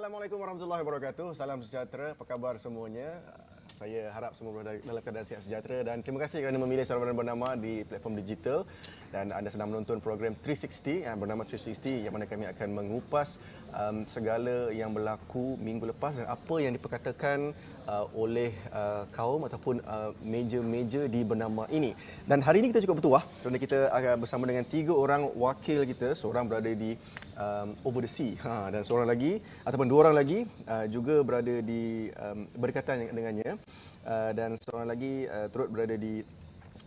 Assalamualaikum warahmatullahi wabarakatuh. Salam sejahtera. Apa khabar semuanya? Saya harap semua berada dalam keadaan sihat sejahtera dan terima kasih kerana memilih saluran bernama di platform digital dan anda sedang menonton program 360 yang bernama 360 yang mana kami akan mengupas segala yang berlaku minggu lepas dan apa yang diperkatakan oleh kaum ataupun meja-meja di bernama ini. Dan hari ini kita cukup bertuah kerana kita akan bersama dengan 3 orang wakil kita, seorang berada di over the sea dan seorang lagi ataupun 2 orang lagi juga berada di berdekatan dengannya dan seorang lagi turut berada di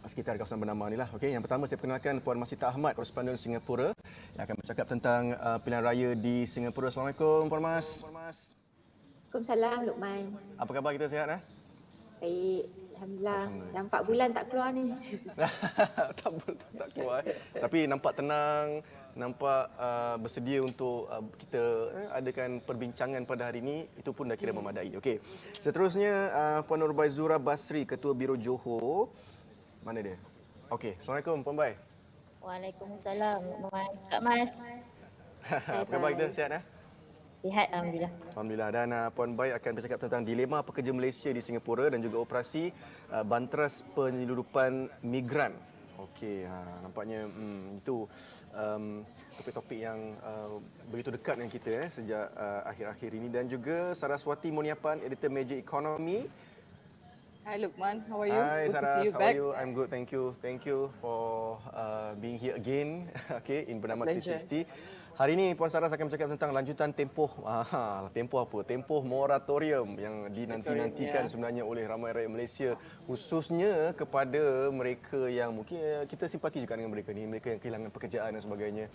sekitar kawasan bernama ni lah. Okey, yang pertama saya perkenalkan Puan Masita Ahmad, koresponden Singapura yang akan bercakap tentang pilihan raya di Singapura. Assalamualaikum Puan Mas. Waalaikumsalam Luqman. Apa khabar kita, sihat Baik, Alhamdulillah. Dah 4 bulan tak keluar ni. tak keluar. Tapi nampak tenang, nampak bersedia untuk kita adakan perbincangan pada hari ini, itu pun dah kira memadai. Okey. Seterusnya Puan Nurbaizura Basri, Ketua Biro Johor. Mana dia? Okey. Assalamualaikum Puan Bai. Waalaikumsalam Luqman. Kak Mas. Apa khabar kita, sihat Sihat Alhamdulillah. Alhamdulillah. Dan Puan Bai akan bercakap tentang dilema pekerja Malaysia di Singapura dan juga operasi Banteras Penyeludupan Migran. Okey, nampaknya itu topik-topik yang begitu dekat dengan kita sejak akhir-akhir ini. Dan juga Saraswati Moniapan, editor Meja Ekonomi. Hi Luqman, how are you? Hi Good to Saras, see you how back. are you? I'm good, thank you. Thank you for being here again. Okay, in Bernama Pleasure. 360. Hari ini Puan Saras akan bercakap tentang lanjutan tempoh tempoh apa? Tempoh moratorium yang dinanti-nantikan sebenarnya oleh ramai rakyat Malaysia, khususnya kepada mereka yang mungkin kita simpati juga dengan mereka ni, mereka yang kehilangan pekerjaan dan sebagainya,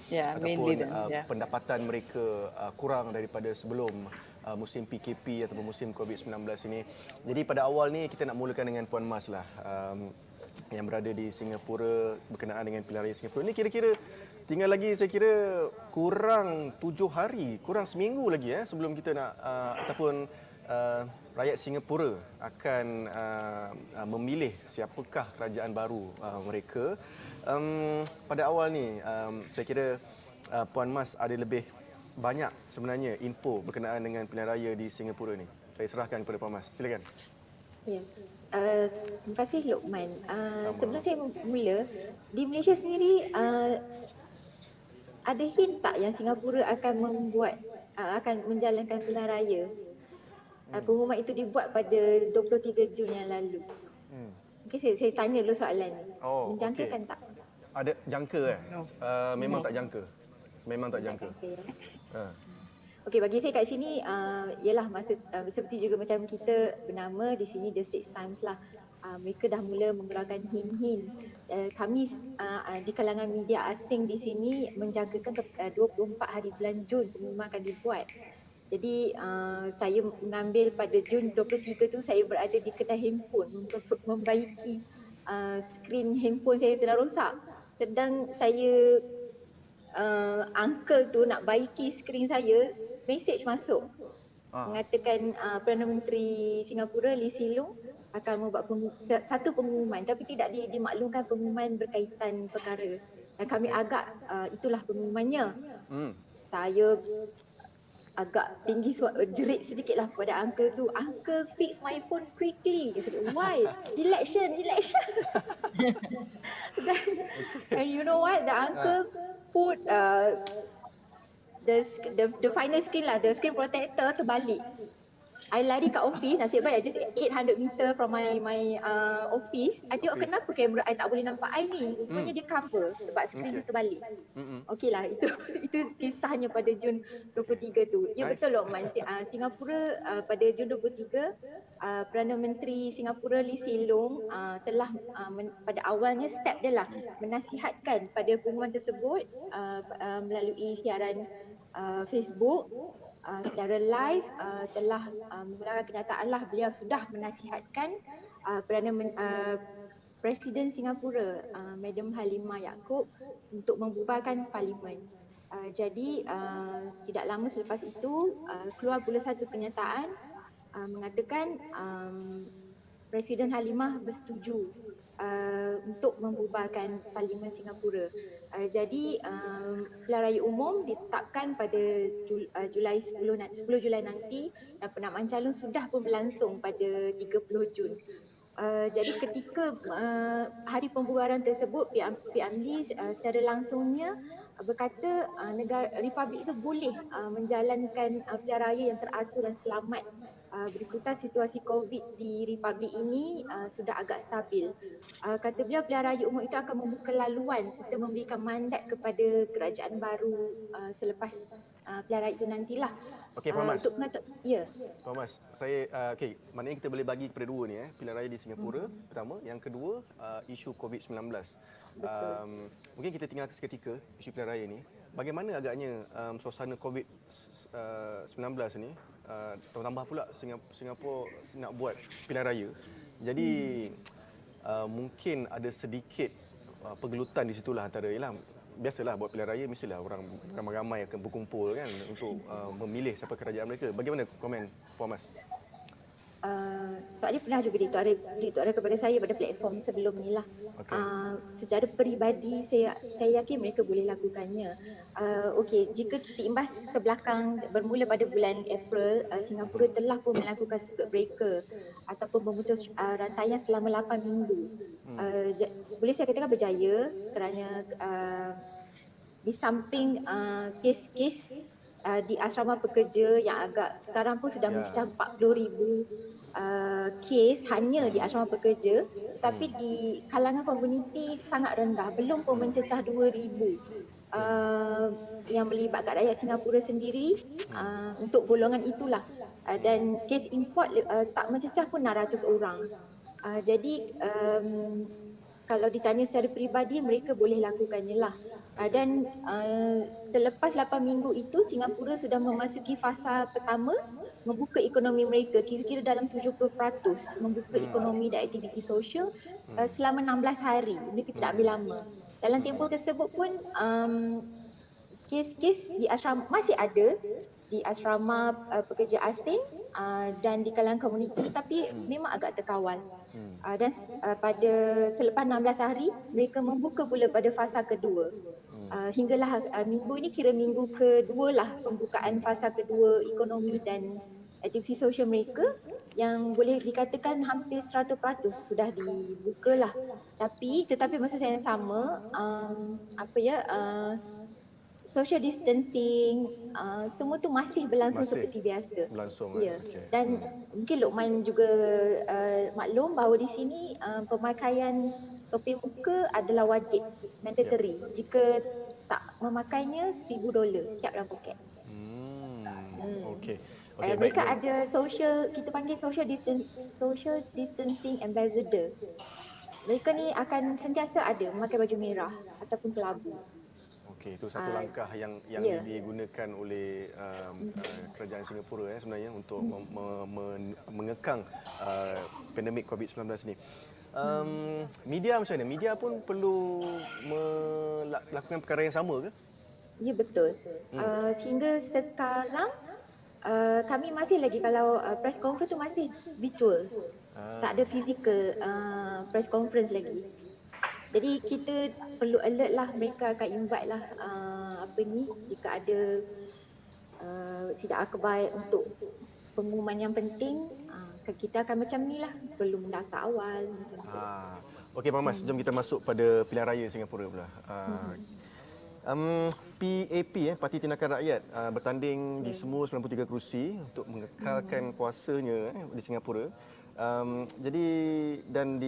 Mainly ataupun them, pendapatan mereka kurang daripada sebelum musim PKP ataupun musim COVID-19 ini. Jadi pada awal ni kita nak mulakan dengan Puan Mas lah, yang berada di Singapura berkenaan dengan pilihan raya Singapura. Ini kira-kira tinggal lagi, saya kira kurang 7 hari, kurang seminggu lagi sebelum kita nak ataupun rakyat Singapura akan memilih siapakah kerajaan baru mereka. Pada awal ni saya kira Puan Mas ada lebih banyak sebenarnya info berkenaan dengan pilihan raya di Singapura ni. Saya serahkan kepada Puan Mas. Silakan. Ya. Terima kasih Luqman. Sebelum saya mula, di Malaysia sendiri ada hint tak yang Singapura akan menjalankan pilihan raya? Pengumuman itu dibuat pada 23 Jun yang lalu. Mungkin saya tanya dulu soalan ni. Menjangkakan tak? Ada jangka memang tak jangka. Memang tak jangka. Okey, bagi saya kat sini ialah masa seperti juga macam kita bernama di sini The Straits Times lah. Mereka dah mula mengeluarkan hint-hint. Kami di kalangan media asing di sini menjangkakan 24 hari bulan Jun pengumuman akan dibuat. Jadi saya mengambil pada Jun 23 tu saya berada di kedai handphone membaiki skrin handphone saya telah rosak. Sedang saya uncle tu nak baiki skrin saya, mesej masuk mengatakan Perdana Menteri Singapura Lee Hsien Loong akan membuat satu pengumuman, tapi tidak dimaklumkan pengumuman berkaitan perkara. Dan kami agak itulah pengumumannya. Saya agak tinggi jerit sedikitlah kepada uncle tu. Uncle, fix my phone quickly. Dia kata, why? Election. And you know what? The uncle put the final screen lah, the screen protector terbalik. I lari kat office, nasib baik just 800 meter from my office. I tengok kenapa kamera I tak boleh nampak I ni. Rupanya dia cover sebab skrin tu terbalik. Okeylah, itu kisahnya pada Jun 23 tu. Ya betul Luqman, Singapura pada Jun 23 Perdana Menteri Singapura Lee Hsien Loong telah pada awalnya step dia lah menasihatkan pada pengumuman tersebut melalui siaran Facebook secara live, telah menggunakan kenyataan lah beliau sudah menasihatkan Presiden Singapura Madam Halimah Yaakob untuk membubarkan parlimen. Jadi tidak lama selepas itu keluar pula satu kenyataan mengatakan Presiden Halimah bersetuju untuk membubarkan Parlimen Singapura. Jadi pilihan raya umum ditetapkan pada Julai 10 Julai nanti dan penamaan calon sudah pun berlangsung pada 30 Jun. Jadi ketika hari pembubaran tersebut, PMD secara langsungnya berkata negara Republik itu boleh menjalankan pilihan raya yang teratur dan selamat berikutan situasi COVID di Republik ini sudah agak stabil. Kata beliau pilihan raya umum itu akan membuka laluan serta memberikan mandat kepada kerajaan baru selepas pilihan raya itu nantilah. Okey, Puan Mas. Untuk ya. Puan Mas, saya okey, maknanya kita boleh bagi kepada dua ni pilihan raya di Singapura pertama, yang kedua isu COVID-19. Mungkin kita tinggal seketika isu pilihan raya ni. Bagaimana agaknya suasana COVID-19 ni, tambah pula Singapura nak buat pilihan raya. Jadi mungkin ada sedikit pergelutan di situlah antara biasalah buat pilihan raya mestilah orang ramai-ramai akan berkumpul kan untuk memilih siapa kerajaan mereka. Bagaimana komen Puan Mas? Soalan ni pernah juga dituara kepada saya pada platform sebelum ni lah. Okay. Secara peribadi saya yakin mereka boleh lakukannya. Okey, jika kita imbas ke belakang bermula pada bulan April, Singapura telah pun melakukan circuit breaker ataupun memutus rantaian selama 8 minggu. Boleh saya katakan berjaya kerana di samping kes-kes di asrama pekerja yang agak sekarang pun sudah mencecah 40,000 kes hanya di asrama pekerja, tetapi di kalangan komuniti sangat rendah, belum pun mencecah 2,000 yang melibatkan rakyat Singapura sendiri untuk golongan itulah, dan kes import tak mencecah pun 600 orang. Jadi kalau ditanya secara peribadi mereka boleh lakukannya lah. Dan selepas 8 minggu itu Singapura sudah memasuki fasa pertama membuka ekonomi mereka, kira-kira dalam 70% membuka ekonomi dan aktiviti sosial selama 16 hari. Mereka tidak ambil lama. Dalam tempoh tersebut pun kes-kes di asrama masih ada di asrama pekerja asing dan di kalangan komuniti, tapi memang agak terkawal. Dan pada selepas 16 hari mereka membuka pula pada fasa kedua. Hinggalah minggu ini kira minggu kedua lah pembukaan fasa kedua ekonomi dan aktiviti sosial mereka yang boleh dikatakan hampir 100% sudah dibuka lah. Tetapi masa yang sama social distancing semua tu masih berlangsung seperti biasa. Berlangsung. Ya. Okay. Dan mungkin Luqman juga maklum bahawa di sini pemakaian topi muka adalah wajib, mandatory. Jika tak memakainya $1,000 siap dalam poket. Okey. Mereka ada kita panggil social distancing ambassador. Mereka ni akan sentiasa ada memakai baju merah ataupun kelabu. Okey, itu satu langkah yang digunakan oleh kerajaan Singapura sebenarnya untuk mengekang pandemik COVID-19 ni. Media macam mana? Media pun perlu melakukan perkara yang sama ke? Ya, betul. Sehingga sekarang kami masih lagi kalau press conference tu masih virtual. Tak ada physical press conference lagi. Jadi kita perlu alert lah, mereka akan invite lah jika ada sidang akhbar untuk pengumuman yang penting, kita akan macam ni lah, perlu mendaftar awal macam tu. Okey Puan Mas, jom kita masuk pada pilihan raya Singapura pula. PAP Parti Tindakan Rakyat bertanding di semua 93 kerusi untuk mengekalkan kuasanya di Singapura. Jadi dan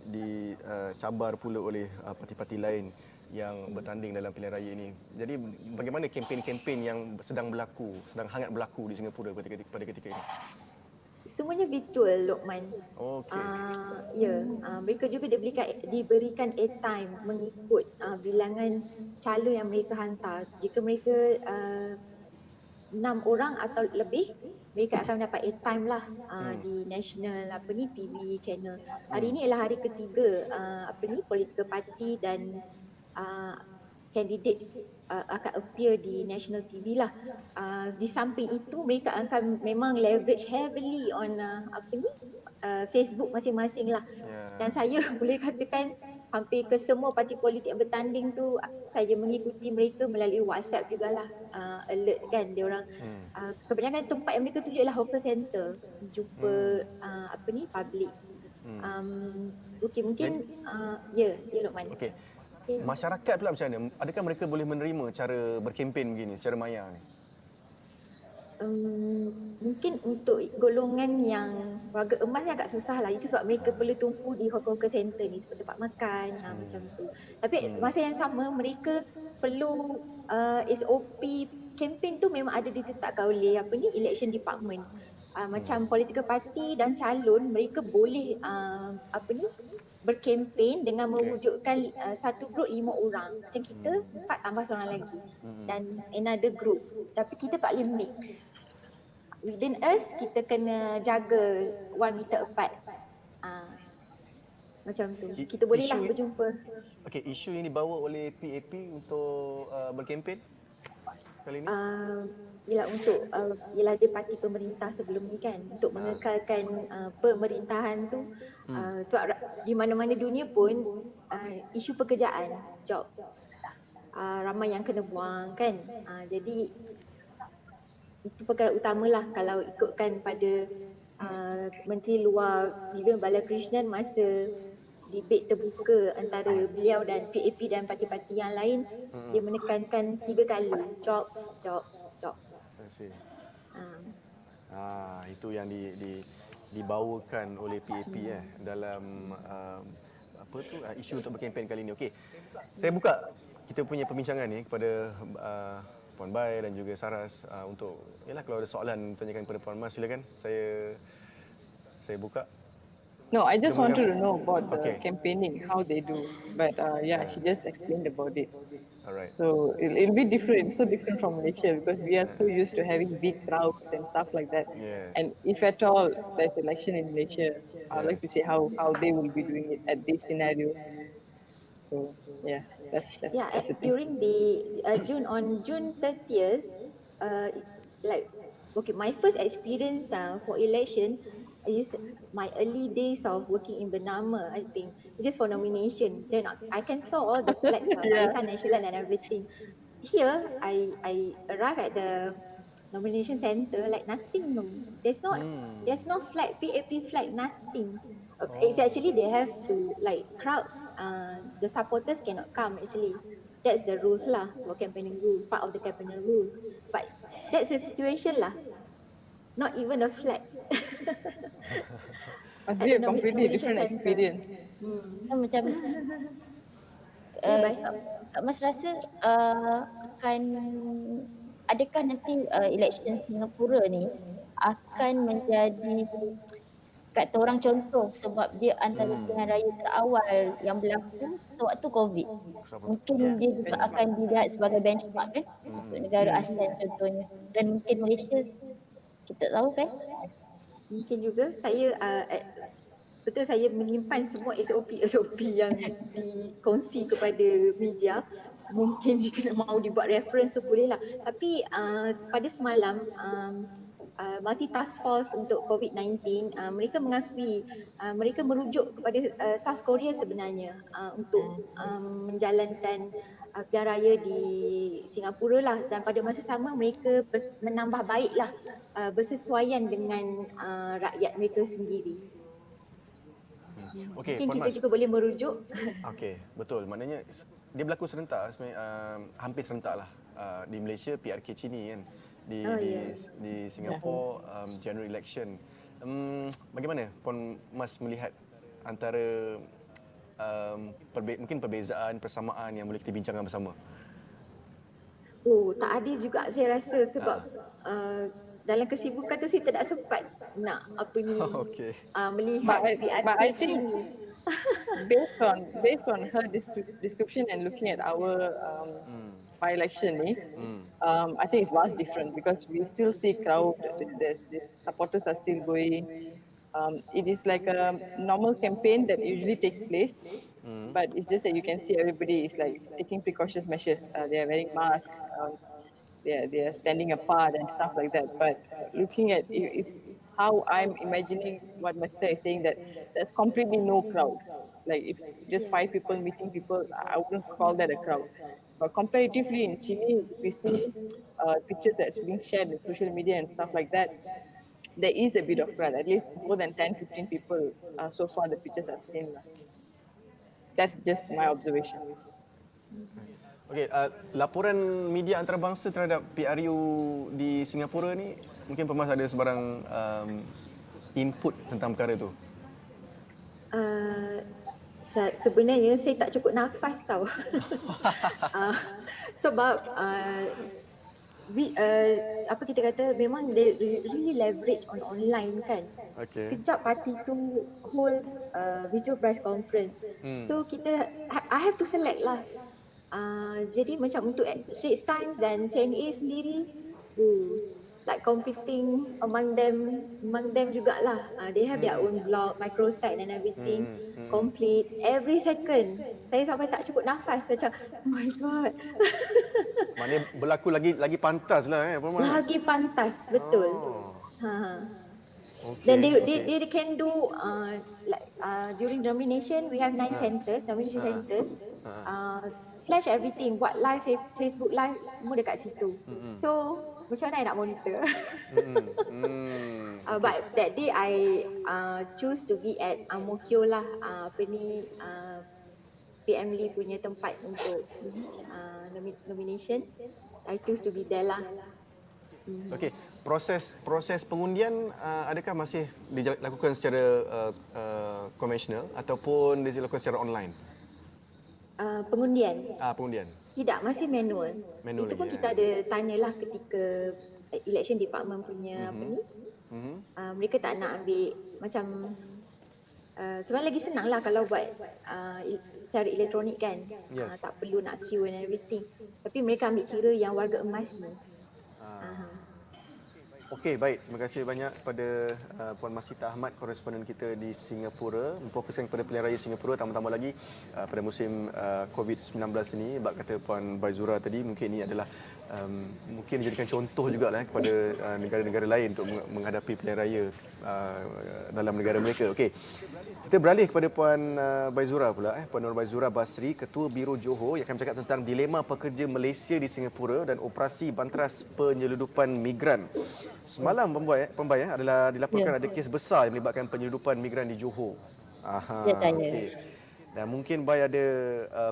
dicabar pula oleh parti-parti lain yang bertanding dalam pilihan raya ini. Jadi bagaimana kempen-kempen yang sedang hangat berlaku di Singapura pada ketika ini? Semuanya virtual, Luqman. Okey. Mereka juga diberikan airtime mengikut bilangan calon yang mereka hantar. Jika mereka 6 orang atau lebih, mereka akan mendapat airtime lah di national TV channel. Hari ini adalah hari ketiga political party dan candidates akan appear di national TV lah. Di samping itu mereka akan memang leverage heavily on Facebook masing-masing lah. Dan saya boleh katakan hampir ke semua parti politik yang bertanding tu saya mengikuti mereka melalui WhatsApp jugalah, alert kan dia orang. Kebanyakan tempat yang mereka tunjuk ialah hawker center, jumpa public. Okey, mungkin ya Luqman. Okey. Masyarakat pula macam mana? Adakah mereka boleh menerima cara berkempen begini secara maya ni? Mungkin untuk golongan yang warga emas ni agak susah lah. Itu sebab mereka perlu tumpu di hawker center ni, tempat makan macam tu. Tapi masa yang sama mereka perlu SOP kempen tu memang ada ditetapkan oleh election department. Macam political party dan calon mereka boleh berkempen dengan mewujudkan satu grup 5 orang. Macam kita 4 tambah seorang lagi dan another group. Tapi kita tak boleh mix. Within us kita kena jaga 1 meter apart. Macam tu. Kita bolehlah berjumpa. Okey, isu yang dibawa oleh PAP untuk berkempen kali ni? Ialah dia parti pemerintah sebelum ni kan, untuk mengekalkan pemerintahan tu. Sebab di mana-mana dunia pun isu pekerjaan, job, ramai yang kena buang kan. Jadi itu perkara utamalah kalau ikutkan pada Menteri Luar Vivian Balakrishnan masa debate terbuka antara beliau dan PAP dan parti-parti yang lain. Dia menekankan 3 kali jobs. Itu yang dibawakan oleh PAP dalam isu untuk berkempen kali ini. Okey. Saya buka kita punya perbincangan ni kepada Puan Bai dan juga Saras untuk kalau ada soalan tanyakan kepada Puan Mas, silakan. Saya buka. No, I just wanted to know about the campaigning, how they do. But she just explained about it. Alright. So it'll be different, so different from Malaysia because we are so used to having big crowds and stuff like that. Yes. And if at all there's election in Malaysia, I'd like to see how they will be doing it at this scenario. So that's the thing. During the June 30th, my first experience for election is my early days of working in Bernama, I think, just for nomination. Then I can saw all the flags of Barisan Nasional and everything. Here, I arrived at the nomination center, like nothing. No, there's no flag, PAP flag, nothing. It's actually they have to crowds. The supporters cannot come actually. That's the rules lah, for campaigning rules, part of the campaigning rules. But that's the situation lah. Not even a flag. Must be a completely different experience. Macam Kak Mas rasa adakah nanti election Singapura ni akan menjadi kata orang contoh sebab dia antara pilihan raya terawal yang berlaku sewaktu COVID. Mungkin dia juga akan dilihat sebagai benchmark kan untuk negara ASEAN contohnya, dan mungkin Malaysia kita tahu kan. Mungkin juga saya menyimpan semua SOP yang dikongsi kepada media. Mungkin jika mahu dibuat reference bolehlah. Tapi pada semalam Multi Task Force untuk COVID-19 mereka mengakui mereka merujuk kepada South Korea sebenarnya untuk menjalankan pilihan raya di Singapura lah, dan pada masa sama mereka menambah baiklah bersesuaian dengan rakyat mereka sendiri. Okey, mungkin kita juga boleh merujuk. Okey, betul. Maknanya dia berlaku serentak sebenarnya, hampir serentak lah di Malaysia PRK Cini kan. Di Singapura general election. Bagaimana Puan Mas melihat antara mungkin perbezaan, persamaan yang boleh kita bincangkan bersama? Tak adil juga saya rasa sebab dalam kesibukan tu saya tidak sempat nak melihat but I think based on her description and looking at our by-election ni, I think it's vast different because we still see crowd, the supporters are still going. It is like a normal campaign that usually takes place But it's just that you can see everybody is like taking precautions measures. They are wearing masks. They are standing apart and stuff like that. But looking at if how I'm imagining what my sister is saying, that that's completely no crowd. Like if just 5 people meeting people, I wouldn't call that a crowd. But comparatively in Chile, if we see pictures that's being shared in social media and stuff like that, there is a bit of crowd, at least more than 10, 15 people so far the pictures I've seen. That's just my observation. Okey, laporan media antarabangsa terhadap PRU di Singapura ni, mungkin Pemas ada sebarang input tentang perkara tu? Sebenarnya saya tak cukup nafas tau. Sebab apa kita kata, memang they really leverage on online kan. Okey. Sekejap parti tu hold video press conference. So kita I have to select lah. Jadi macam untuk Straits Times dan CNA sendiri, like competing among them jugalah. They have their own blog, microsite and everything. Complete every second. Saya sampai tak cukup nafas macam, oh my god. Maknanya berlaku lagi pantas lah Pemas. Lagi pantas, betul. Oh. Okay, Then they can do like during nomination we have 9 centers, nomination centers. Flash everything, buat live Facebook live semua dekat situ. So macam mana I nak monitor? But that day I choose to be at Ang Mo Kio lah, PM Lee punya tempat untuk nomination. I choose to be there lah. Okey, proses pengundian adakah masih dilakukan secara konvensional ataupun dilakukan secara online? Pengundian. Pengundian. Tidak, masih manual. Itu pun lagi, kita ada tanyalah ketika election department punya apa ni. Mereka tak nak ambil macam sebenarnya lagi senang lah kalau buat secara elektronik kan. Yes. Tak perlu nak queue and everything. Tapi mereka ambil kira yang warga emas ni. Okey, baik. Terima kasih banyak kepada Puan Masita Ahmad, koresponden kita di Singapura, memfokuskan kepada pilihan raya Singapura, tambah-tambah lagi pada musim COVID-19 ini. Bak kata Puan Baizura tadi, mungkin ini adalah mungkin menjadikan contoh jugalah kepada negara-negara lain untuk menghadapi pilihan raya dalam negara mereka. Okey. Kita beralih kepada Puan Baizura pula, Puan Nur Baizura Basri, Ketua Biro Johor, yang akan bercakap tentang dilema pekerja Malaysia di Singapura dan operasi banteras penyeludupan migran. Semalam Pembai adalah dilaporkan ada kes besar yang melibatkan penyeludupan migran di Johor. Okay. Dan mungkin Bai ada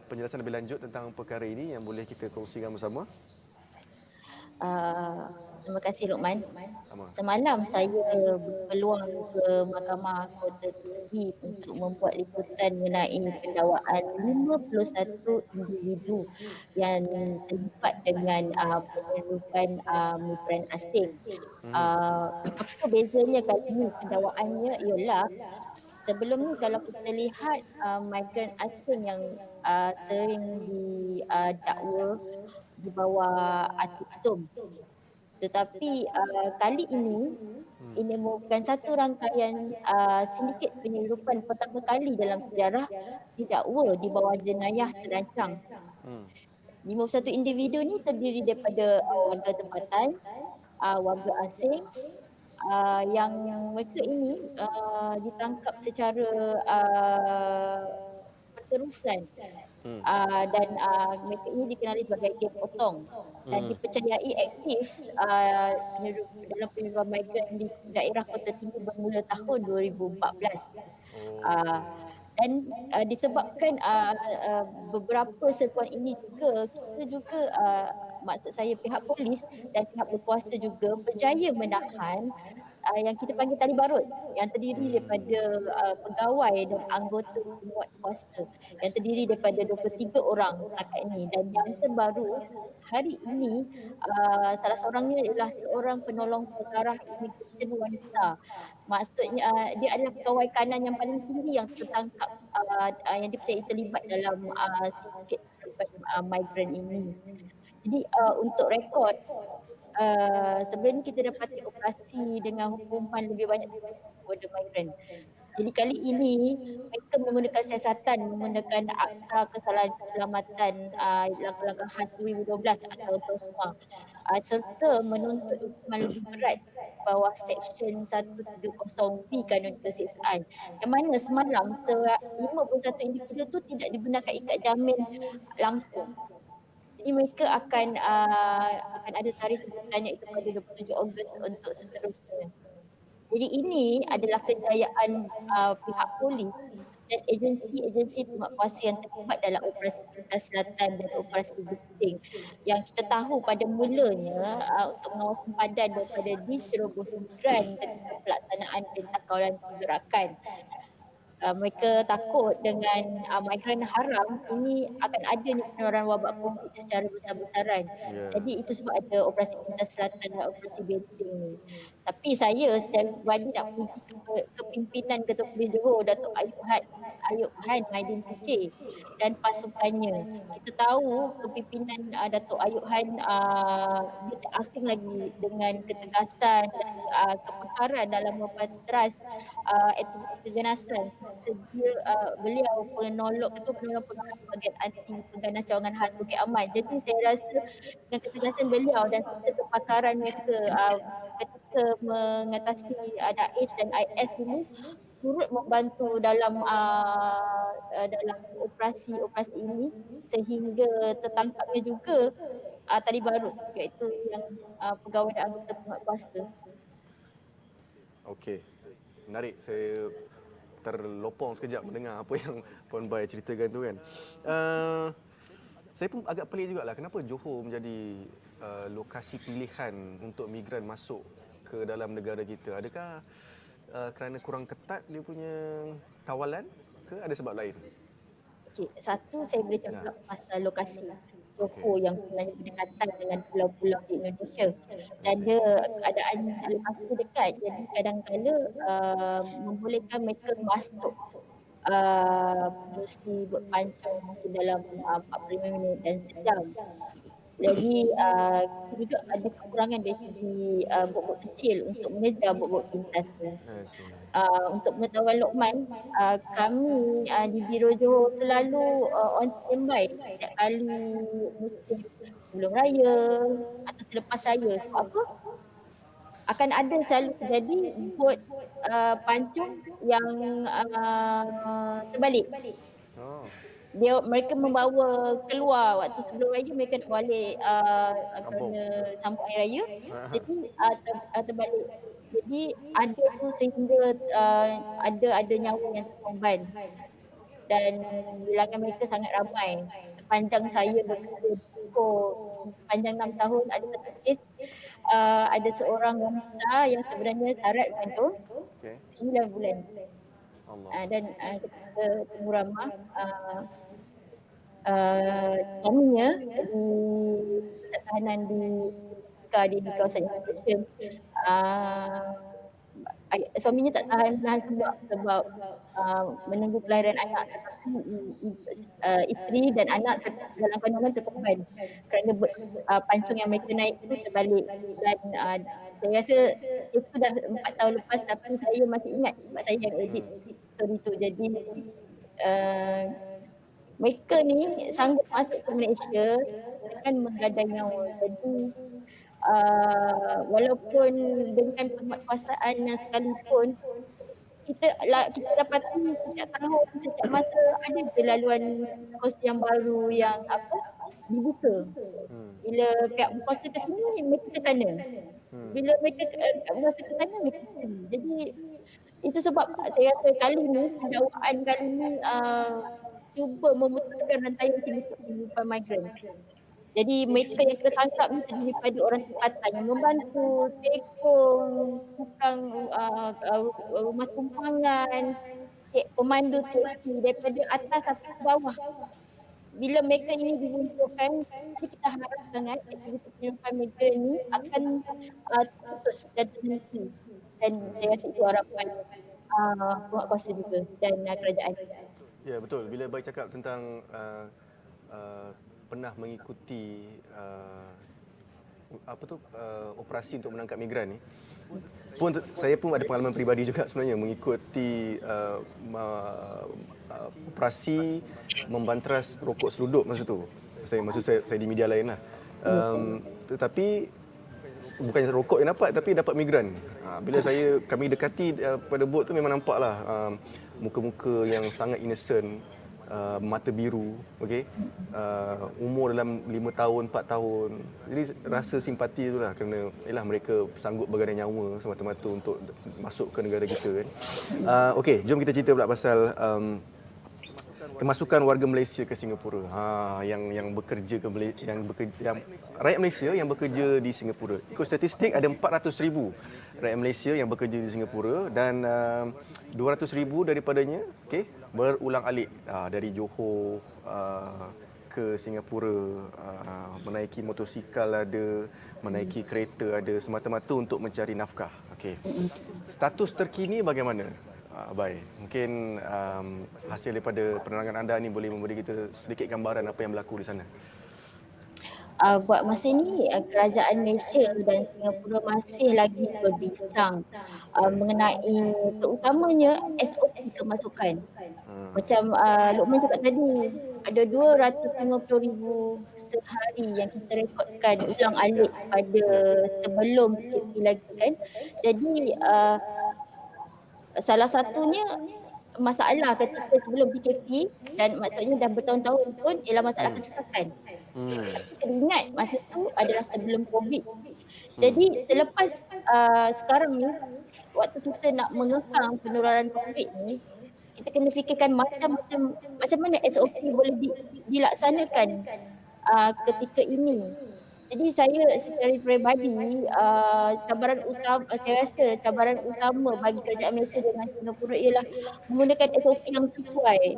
penjelasan lebih lanjut tentang perkara ini yang boleh kita kongsikan bersama. Terima kasih Luqman. Semalam saya berpeluang ke Mahkamah Kota Tinggi untuk membuat liputan mengenai pendakwaan 51 individu yang terlibat dengan penyeludupan migran asing. Apa bezanya kali ini pendakwaannya ialah sebelum ni kalau kita lihat migran asing yang sering didakwa di bawah Atik SOM. Tetapi kali ini merupakan satu rangkaian sindiket penyeludupan pertama kali dalam sejarah didakwa di bawah jenayah terancang. 51 individu ni terdiri daripada warga tempatan, warga asing yang mereka ini ditangkap secara berterusan. Dan mereka ini dikenali sebagai geng potong dan dipercayai aktif dalam penyeludupan migran di daerah Kota Tinggi bermula tahun 2014. Dan disebabkan beberapa serbuan ini juga, kita juga maksud saya pihak polis dan pihak berkuasa juga berjaya menahan yang kita panggil tali barut yang terdiri daripada pegawai dan anggota penguat kuasa yang terdiri daripada 23 orang setakat ini. Dan yang terbaru hari ini salah seorangnya ialah seorang penolong pengarah immigration wanita. Maksudnya dia adalah pegawai kanan yang paling tinggi yang tertangkap yang dipercayai terlibat dalam sindiket migran ini. Jadi untuk rekod sebelum ni kita dapati operasi dengan hukuman lebih banyak kepada migran. Jadi kali ini mereka menggunakan siasatan, menggunakan Akta Keselamatan Langkah-Langkah Khas 2012 atau SOSMA, serta menuntut hukuman lebih berat bawah Seksyen 130B Kanun Keseksaan, yang mana semalam 51 individu tu tidak dibenarkan ikat jamin langsung. Jadi mereka akan ada tarikh sebutannya itu pada 27 Ogos untuk seterusnya. Jadi ini adalah kejayaan pihak polis dan agensi-agensi penguatkuasa yang terlibat dalam operasi Pantai Selatan dan operasi Genting, yang kita tahu pada mulanya untuk mengawal sempadan daripada diceroboh migran ketika pelaksanaan Perintah Kawalan Pergerakan. Mereka takut dengan migran haram ini akan adanya penularan wabak COVID secara besar-besaran. Ya. Jadi itu sebab ada operasi Pantai Selatan dan operasi Genting ni. Tapi saya secara peribadi nak puji kepimpinan Ketua Polis Johor Datuk Ayub Han Maidin PC dan pasukannya. Kita tahu kepimpinan Datuk Ayub Han dia tak asing lagi dengan ketegasan dan kepakaran dalam membatras aktiviti keganasan. Sedia beliau Ketua Penolong Pengarah Bahagian Anti Pengganas Cawangan Khas Bukit Aman. Jadi saya rasa dengan ketegasan beliau dan serta kepakaran mereka ketika mengatasi Daesh dan IS dulu, turut membantu dalam operasi ini sehingga tertangkapnya juga tali barut, iaitu yang pegawai dan anggota penguatkuasa. Okey. Menarik. Saya terlopong sekejap mendengar apa yang Puan Bai ceritakan tu kan. Saya pun agak pelik jugalah kenapa Johor menjadi lokasi pilihan untuk migran masuk ke dalam negara kita. Adakah kerana kurang ketat dia punya kawalan ke ada sebab lain? Okey, satu saya boleh cakap pasal lokasi Johor yang sebenarnya berdekatan dengan pulau-pulau di Indonesia, dan dia keadaan lokasi dekat, jadi kadang-kala membolehkan mereka masuk menerusi berpancung mungkin dalam 45 minit dan sejam. Jadi kita juga ada kekurangan dari segi bot-bot kecil untuk mengejar bot-bot pintas ni. Untuk pengetahuan Lokman, kami di Biro Johor selalu on standby setiap kali musim sebelum raya atau selepas raya. Sebab apa? Akan ada selalu terjadi bot pancung yang terbalik. Oh, Mereka membawa keluar waktu sebelum raya, mereka nak balik kerana sambut hari raya. Jadi terbalik. Jadi ada tu sehingga ada nyawa yang terkorban, dan bilangan mereka sangat ramai. Sepanjang saya bekerja di Johor sepanjang 6 tahun, ada satu kes ada seorang wanita yang sebenarnya syarat mengandung okey. 9 bulan. Allah. Dan ketika tunggu ramah, suaminya di pusat tahanan di di kawasan immigration, suaminya tak tahan sebab menunggu kelahiran anak, tetapi isteri dan anak dalam kandungan terkorban kerana pancung yang mereka naik itu terbalik. Dan saya rasa itu dah 4 tahun lepas, tapi saya masih ingat sebab saya yang edit story tu. Jadi mereka ni sanggup masuk ke Malaysia dengan menggadai nyawa. Jadi walaupun dengan penguatkuasaan sekalipun, kita dapati setiap tahun, setiap masa ada je laluan kos yang baru yang dibuka. Bila pihak berkuasa ke sini, mereka ke sana. Bila mereka pihak berkuasa ke sana, mereka ke sini. Jadi itu sebab saya rasa kali ni, pendakwaan kali ni cuba memutuskan rantaian kehidupan migran. Jadi mereka yang kena tangkap ni terdiri daripada orang tempatan yang membantu, tekong, tukang rumah tumpangan, pemandu teksi, daripada atas sampai ke bawah. Bila mereka ini dilumpuhkan, jadi kita harap sangat aktiviti penyelundupan migran ni akan terputus dan terhenti. Dan saya rasa itu harapan penguatkuasa juga dan kerajaan. Ya, betul. Bila Bai cakap tentang pernah mengikuti operasi untuk menangkap migran ni, saya pun ada pengalaman peribadi juga sebenarnya mengikuti operasi membantras rokok seluduk masa tu. Saya di media lain lah. Tetapi bukan rokok yang dapat, tapi dapat migran. Bila kami dekati pada bot tu, memang nampaklah muka-muka yang sangat innocent, mata biru, okey, umur dalam 5 tahun, 4 tahun. Jadi rasa simpati itulah, kerana mereka sanggup bergadai nyawa semata-mata untuk masuk ke negara kita kan. Okey, jom kita cerita pula pasal kemasukan warga Malaysia ke Singapura. Yang bekerja yang rakyat Malaysia yang bekerja di Singapura. Ikut statistik ada 400,000 rakyat Malaysia yang bekerja di Singapura, dan 200,000 daripadanya berulang-alik dari Johor ke Singapura, menaiki motosikal ada, menaiki kereta ada, semata-mata untuk mencari nafkah. Okey. Status terkini bagaimana? Baik, mungkin hasil daripada penerangan anda ni boleh memberi kita sedikit gambaran apa yang berlaku di sana. Buat masa ni kerajaan Malaysia dan Singapura masih lagi berbincang mengenai terutamanya SOP kemasukan. Macam Luqman cakap tadi, ada 250,000 sehari yang kita rekodkan ulang-alik pada sebelum PKP lagi kan. Jadi salah satunya masalah ketika sebelum PKP, dan maksudnya dah bertahun-tahun pun, ialah masalah kesesakan. Tapi kena ingat masa tu adalah sebelum COVID. Jadi selepas sekarang ni, waktu kita nak mengekang penularan COVID ni, kita kena fikirkan macam mana SOP boleh dilaksanakan ketika ini. Jadi saya secara peribadi, cabaran utama, saya rasa cabaran utama bagi kerajaan Malaysia dengan Singapura ialah menggunakan SOP yang sesuai,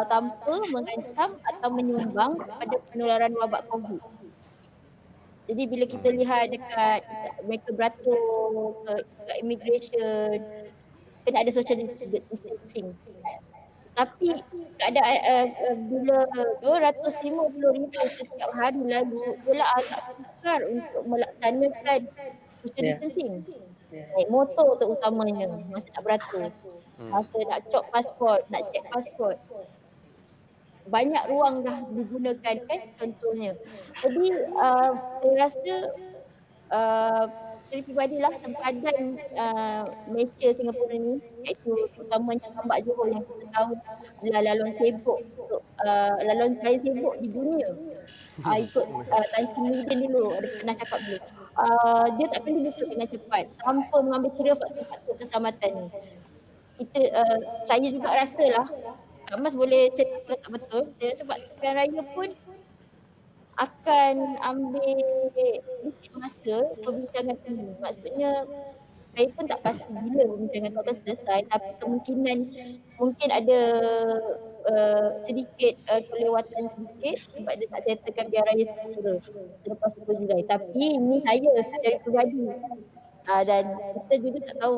tanpa mengancam atau menyumbang pada penularan wabak COVID. Jadi bila kita lihat dekat mereka beratur kat immigration, kena ada social distancing. Tapi keadaan bila 250,000 setiap hari lalu, ialah agak sukar untuk melaksanakan social distancing. Naik motor terutamanya masa nak beratur, masa nak cop pasport, nak check pasport. Banyak ruang dah digunakan kan contohnya. Jadi saya rasa secara peribadilah sempadan Malaysia Singapura ni, iaitu terutamanya Tambak Johor yang kita tahu adalah laluan sibuk untuk laluan paling sibuk di dunia. Ikut Tan Sri Muhyiddin dulu ada pernah cakap dulu, dia tak akan dibuka dengan cepat tanpa mengambil kira faktor-faktor keselamatan ni. Saya juga rasalah, Kak Mas boleh cerita kalau tak betul, saya rasa Waktu Pilihan Raya pun akan ambil sedikit masa perbincangan ini. Maksudnya saya pun tak pasti bila perbincangan itu akan selesai, tapi kemungkinan mungkin ada sedikit kelewatan sedikit sebab dia nak settlekan Pilihan Raya Singapura selepas 10 Julai. Tapi ini saya secara peribadi, dan kita juga tak tahu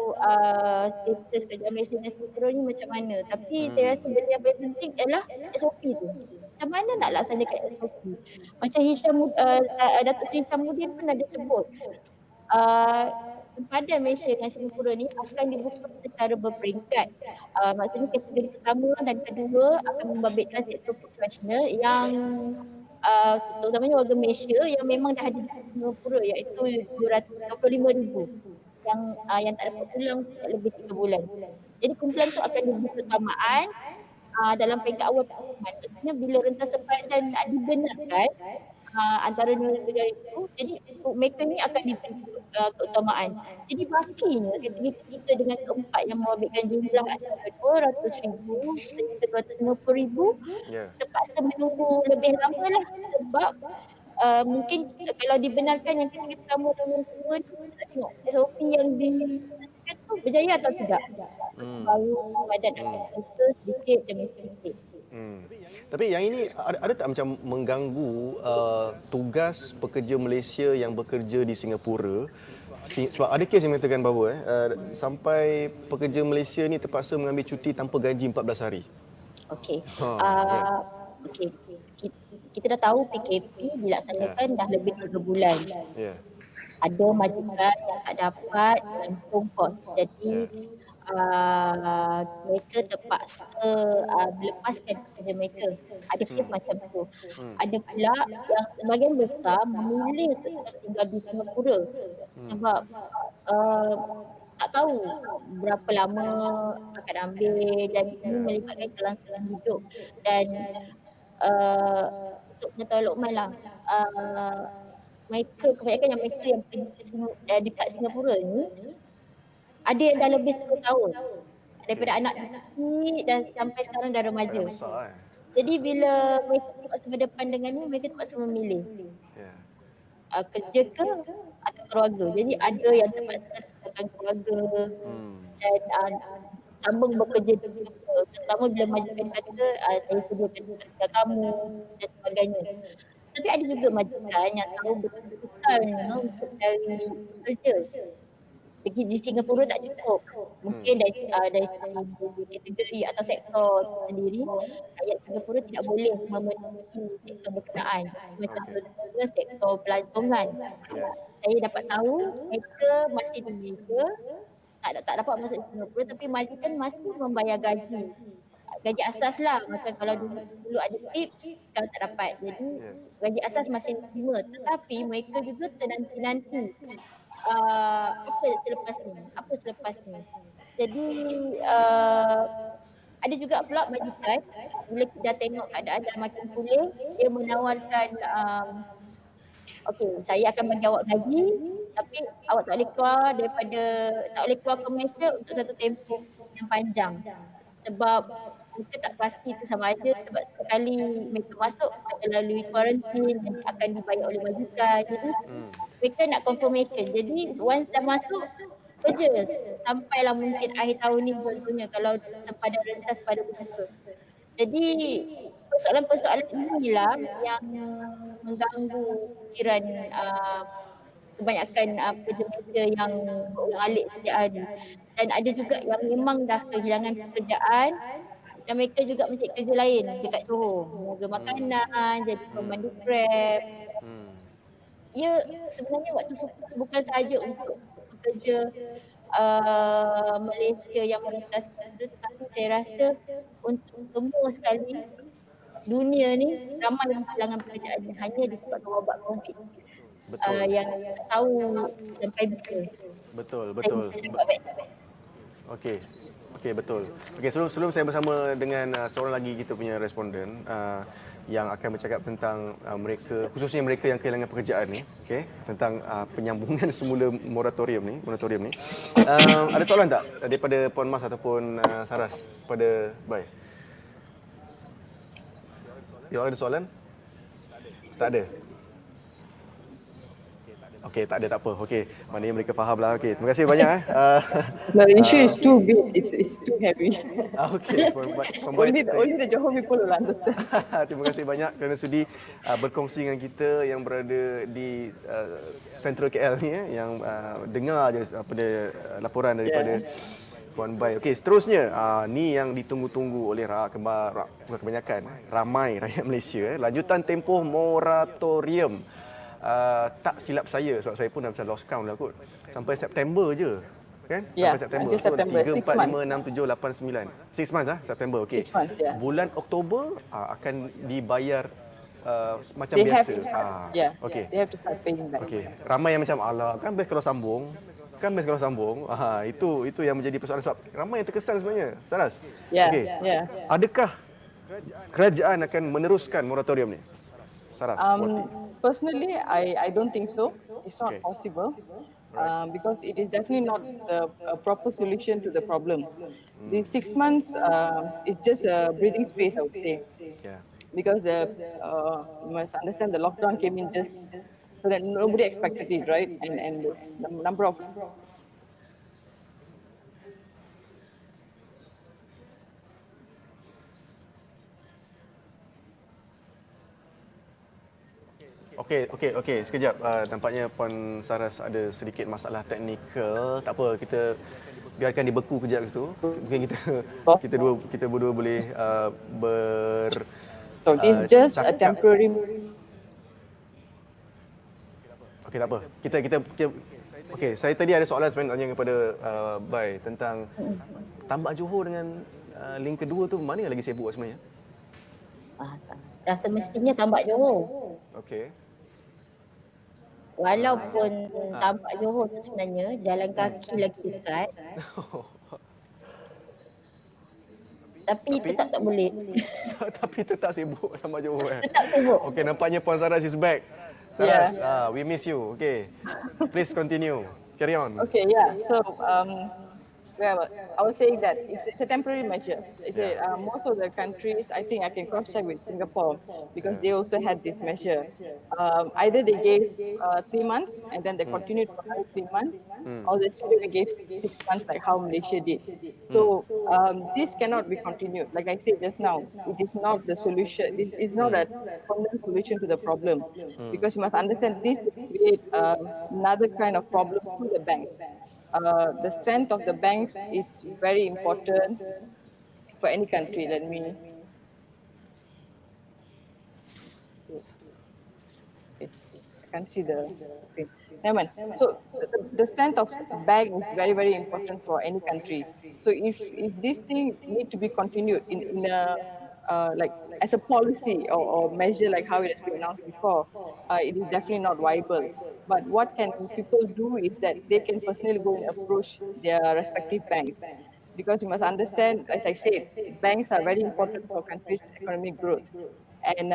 status kerajaan Malaysia dan Singapura ni macam mana. Tapi saya rasa benda yang paling penting ialah SOP tu. Macam mana nak laksanakan SOP? Macam Datuk Seri Hishamuddin pun ada sebut, sempadan Malaysia dan Singapura ni akan dibuka secara berperingkat. Maksudnya kategori pertama dan kedua akan membabitkan sektor profesional yang terutamanya warga Malaysia yang memang dah ada di Singapura, iaitu 225,000 yang tak dapat pulang lebih 3 bulan. Jadi kumpulan tu akan dibuka keutamaan dalam peringkat awal pengumuman. Maksudnya bila rentas sempadan dibenarkan antara negara itu, jadi mereka ni akan diberi keutamaan. Jadi bakinya kategori ketiga dengan keempat yang membabitkan jumlah antara 200,000 dan 250,000 terpaksa menunggu lebih lama lah, sebab mungkin kalau dibenarkan yang kategori pertama dan yang kedua ni, kita nak tengok SOP yang dibenarkan tu berjaya atau tidak. Baru badan akan betul sedikit demi sedikit. Tapi yang ini ada tak macam mengganggu tugas pekerja Malaysia yang bekerja di Singapura? Sebab ada kes yang mengatakan bahawa sampai pekerja Malaysia ni terpaksa mengambil cuti tanpa gaji 14 hari. Okey. Okey. kita dah tahu PKP dilaksanakan dah lebih 3 bulan. Ya. Ada majikan yang tak dapat gantung kos. Jadi mereka terpaksa melepaskan pekerja mereka. Ada kes macam tu. Ada pula yang sebahagian besar memilih untuk terus tinggal di Singapura sebab tak tahu berapa lama akan ambil dan ini melibatkan kelangsungan hidup dan untuk pengetahuan Lokman lah, kebanyakan yang mereka yang pergi ke dekat Singapura ni ada yang dah lebih 10 tahun daripada anak kecil dan sampai sekarang dah remaja. Banyak besar Jadi bila mereka terpaksa berdepan dengan ni, mereka terpaksa memilih Ya. kerja ke atau keluarga. Jadi ada yang terpaksa tinggalkan keluarga dan sambung bekerja di Singapura. Terutama bila majikan kata saya sediakan tempat tinggal kamu dan sebagainya. Tapi ada juga majikan yang tahu betul-betul untuk cari kerja. Di Singapura tak cukup. Mungkin dari segi kategori atau sektor sendiri, rakyat Singapura tidak boleh memenuhi sektor berkenaan. Macam contohnya sektor pelancongan. Saya dapat tahu mereka masih di Malaysia, tak dapat masuk Singapura tapi majikan masih membayar gaji. Gaji asas lah, macam kalau dulu ada tips, sekarang tak dapat. Jadi gaji asas masih diterima, tetapi mereka juga ternanti-nanti apa selepas ni. Jadi ada juga pula majikan bila kita tengok keadaan dah makin pulih, dia menawarkan okey, saya akan bagi awak gaji tapi awak tak boleh keluar ke Malaysia untuk satu tempoh yang panjang. Sebab mereka tak pasti itu sama ada sebab sekali mereka masuk akan lalui kuarantin dan akan dibayar oleh majikan. Jadi mereka nak confirmation. Jadi once dah masuk kerja sampailah mungkin akhir tahun ni contohnya kalau sepadan rentas pada begitu. Jadi persoalan-persoalan inilah yang mengganggu fikiran kebanyakan pekerja Malaysia yang berulang-alik setiap hari. Dan ada juga yang memang dah kehilangan pekerjaan dan mereka juga mencari kerja lain dekat Johor. Meniaga makanan, jadi pemandu Grab. Ya, sebenarnya waktu sukar bukan sahaja untuk pekerja Malaysia yang merentas itu, tetapi saya rasa untuk semua sekali dunia ni ramai yang kehilangan pekerjaannya hanya disebabkan wabak COVID. Yang tak tahu sampai bila. Betul. Saya buat vaksin. Okey, betul. Okey, sebelum saya bersama dengan seorang lagi kita punya responden yang akan bercakap tentang mereka, khususnya mereka yang kehilangan pekerjaan ni, okey, tentang penyambungan semula moratorium ni. Ada soalan tak daripada Puan Mas ataupun Saras pada Bai? You ada soalan? Tak ada. Okey, tak ada, tak apa. Okey, maknanya mereka fahamlah. Okey, terima kasih banyak. The issue is too big. It's too heavy. Okey, Only the Johor people will understand. Terima kasih banyak kerana sudi berkongsi dengan kita yang berada di Central KL ni yang dengar je laporan daripada Puan Bai. Okey, seterusnya ni yang ditunggu-tunggu oleh bukan kebanyakan, ramai rakyat Malaysia. Lanjutan tempoh moratorium. Tak silap saya sebab saya pun dah macam lost count lah kot. Sampai September je. Kan? Yeah, Sampai September. until September, 3, 6 4, months. 5, 6, 7, 8, 9. 6 months September. Okey. 6 months, yeah. Bulan Oktober akan dibayar macam They biasa. Okey. They have to start paying back. Okey. Ramai yang macam alah kan best kalau sambung. Itu yang menjadi persoalan sebab ramai yang terkesan sebenarnya. Saras. Yeah. Okey. Yeah. Adakah kerajaan akan meneruskan moratorium ni? Saras. Personally, I don't think so. It's not Okay. possible because it is definitely not a proper solution to the problem. The 6 months is just a breathing space, I would say, Yeah. because you must understand the lockdown came in just so that nobody expected it, right? And the number of Okey, sekejap. Nampaknya Puan Saras ada sedikit masalah teknikal. Tak apa, kita biarkan dia beku kejap situ. Mungkin kita berdua boleh So this is just a temporary. Okey, tak apa. Kita okey, saya tadi ada soalan sebenarnya kepada Bai tentang Tambak Johor dengan link kedua tu mana yang lagi sibuk sebenarnya? Dah semestinya Tambak Johor. Okey. Walaupun Tambak Johor tu sebenarnya jalan kaki lagi dekat, tapi tetap tak boleh. Tapi tetap sibuk Tambak Johor. Tetap sibuk. Okey, nampaknya Puan Saras is back. Saras, we miss you. Okay, please continue. Carry on. Okay, yeah. So, well, I would say that it's a temporary measure. Most of the countries, I think I can cross-check with Singapore because they also had this measure. Either they gave 3 months and then they continued for another 3 months, or they still gave 6 months like how Malaysia did. So this cannot be continued. Like I said just now, it is not the solution. It's not a permanent solution to the problem because you must understand this will create another kind of problem to the banks. The strength of the banks is very important for any country. Let me. Okay. I can't see the screen. Never mind. So the strength of bank is very, very important for any country. So if this thing need to be continued in a like as a policy or measure like how it has been announced before, it is definitely not viable. But what can people do is that they can personally go and approach their respective banks. Because you must understand, as I said, banks are very important for countries' economic growth. And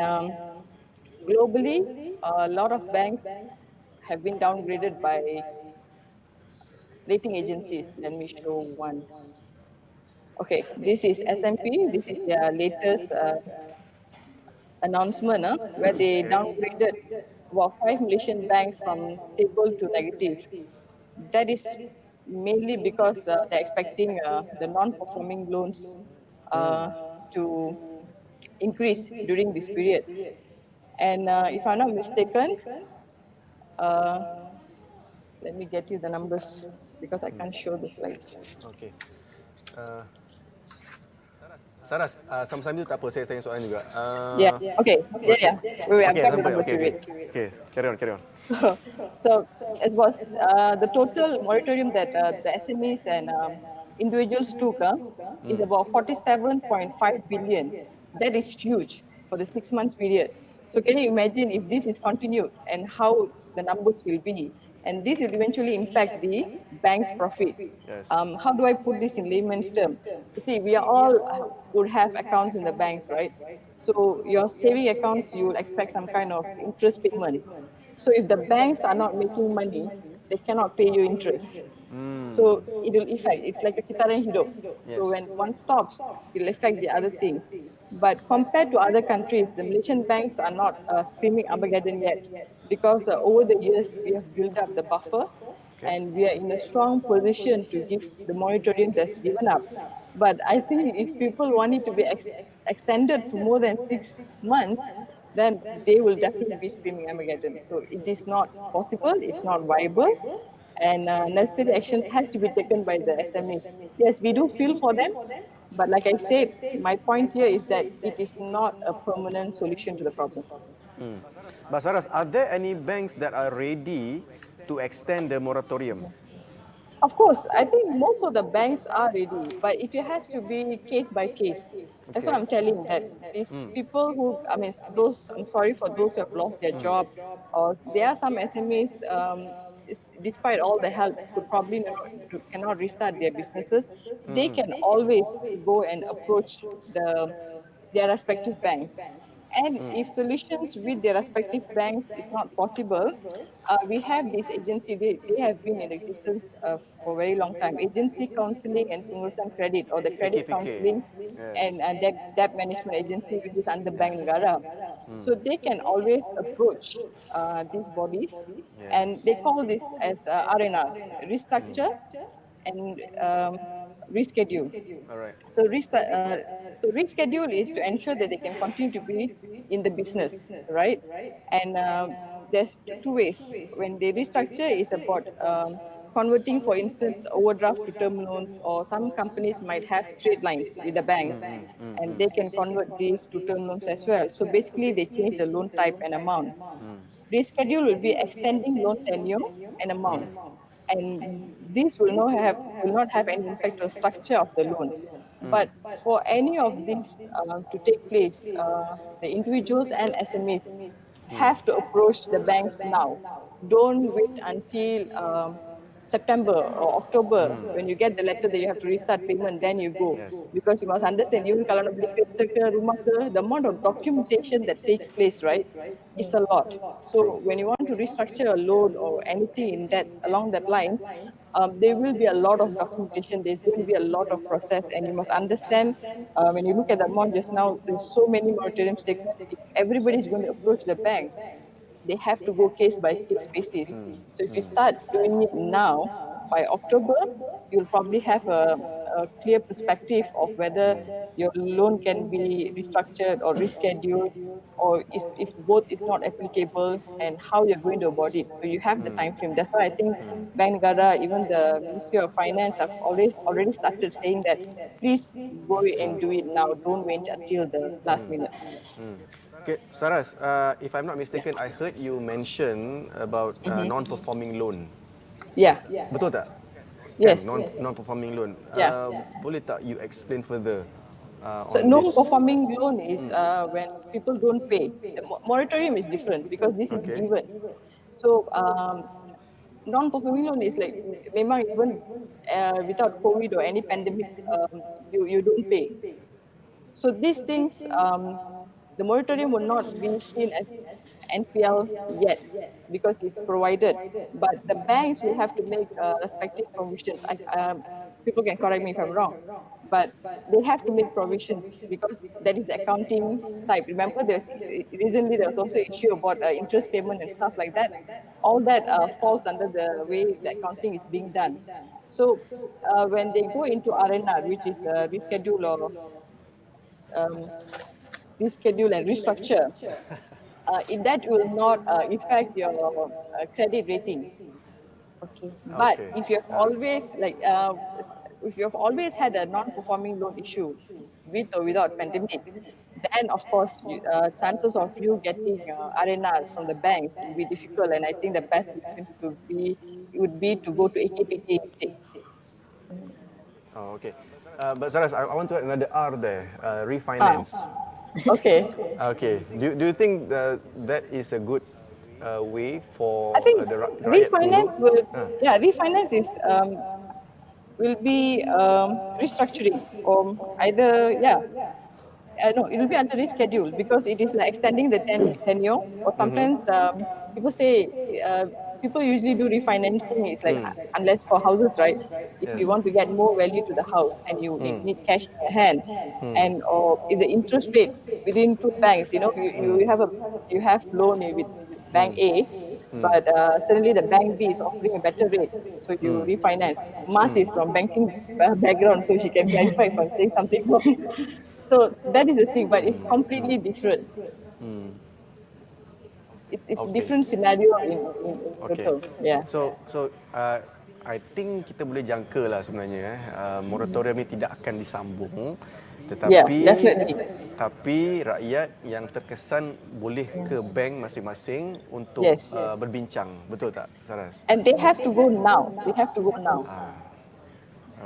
globally, a lot of banks have been downgraded by rating agencies. Let me show one. Okay, this is S&P. This is their latest announcement where they downgraded about 5 Malaysian banks from stable to negative. That is mainly because they're expecting the non-performing loans to increase during this period. And if I'm not mistaken, let me get you the numbers because I can't show the slides. Okay. Saras, sama-sama tu tak apa, saya tanya soalan juga. Yeah, okay. Yeah. Wait, I've got the numbers to read. Okay, carry on. So it was the total moratorium that the SMEs and individuals took is about 47.5 billion. That is huge for the 6 months period. So can you imagine if this is continued and how the numbers will be? And this will eventually impact the bank's profit. Yes. How do I put this in layman's terms? You see, we are all would have accounts in the banks, right? So your saving accounts, you will expect some kind of interest payment. So if the banks are not making money, they cannot pay you interest. So it will affect, it's like a kitaran hidup. So when one stops, it will affect the other things. But compared to other countries, the Malaysian banks are not screaming Armageddon yet because over the years, we have built up the buffer and we are in a strong position to give the moratorium that's given up. But I think if people want it to be extended to more than 6 months, then they will definitely be screaming Armageddon. So it is not possible, it's not viable, and necessary actions has to be taken by the SMEs. Yes, we do feel for them, but like I said, my point here is that it is not a permanent solution to the problem. But Saras, are there any banks that are ready to extend the moratorium? Of course, I think most of the banks are ready, but it has to be case by case. That's what I'm telling that these people who, I'm sorry for those who have lost their job, or there are some SMEs, despite all the help, who probably cannot restart their businesses. They can always go and approach their respective banks. And if solutions with their respective banks is not possible, we have this agency, they have been in existence for a very long time. Agency Counselling and Pengurusan Credit, or the Credit AKPK. Counselling and Debt Management Agency, which is under Bank Negara. So they can always approach these bodies, and they call this as RNR, restructure and reschedule. All right. So reschedule is to ensure that they can continue to be in the business, right? And there's two ways. When they restructure, is about converting, for instance, overdraft to term loans, or some companies might have trade lines with the banks, and they can convert these to term loans as well. So basically, they change the loan type and amount. Reschedule will be extending loan tenure and amount, and this will not have any impact on structure of the loan. But for any of these to take place, the individuals and SMEs have to approach the banks now. Don't wait until September or October when you get the letter that you have to restart payment, then you go. Yes. Because you must understand, even kalau nak beli kereta ke rumah ke, the amount of documentation that takes place, right, is a lot. So when you want to restructure a loan or anything in that along that line, there will be a lot of documentation. There's going to be a lot of process, and you must understand when you look at the amount just now, there's so many moratorium statements. If everybody is going to approach the bank, they have to go case by case basis. So if you start doing it now, by October, you'll probably have a clear perspective of whether your loan can be restructured or rescheduled, or if both is not applicable, and how you're going to avoid it. So you have the time frame. That's why I think Bank Negara, even the Ministry of Finance, have already started saying that please go and do it now. Don't wait until the last minute. Okay, Saras, if I'm not mistaken, I heard you mention about non-performing loan. Yeah. Betul tak? Yes. Kan, non-performing loan. Yeah. Boleh tak you explain further So on this? non-performing loan is when people don't pay. The moratorium is different because this is Okay. given. So non-performing loan is like memang even without COVID or any pandemic, you don't pay. So these things, the moratorium will not be seen as NPL yet because it's provided, but the banks will have to make respective provisions. People can correct me if I'm wrong, but they have to make provisions because that is the accounting type. Remember, recently there was also issue about interest payment and stuff like that. All that falls under the way the accounting is being done. So when they go into RNR, which is reschedule or reschedule and restructure, that will not affect your credit rating. Okay. But Okay. if you have always if you have always had a non-performing loan issue with or without pandemic, then of course chances of you getting RNR from the banks will be difficult. And I think the best solution would be to go to AKPT instead. Oh, okay. But Saras, I want to add another R there, refinance. Okay. Okay. Do you think that is a good way for I think the rakyat refinance to will, refinance is will be restructuring or either, no, it will be under reschedule because it is like extending the tenure, or sometimes people say, people usually do refinancing is like unless for houses, right? If you Yes. want to get more value to the house and you need cash in your hand, and or if the interest rate within two banks, you have loan with bank A, but suddenly the bank B is offering a better rate, so you refinance. Mas is from banking background, so she can clarify if I'm saying something wrong. So that is the thing, but it's completely different. It's Okay. different scenario in Okay. total. Yeah. So I think kita boleh jangka lah sebenarnya moratorium ni tidak akan disambung, tetapi definitely. tapi rakyat yang terkesan boleh ke bank masing-masing untuk Yes. berbincang, betul tak, Saras? And they have to go now. They have to go now.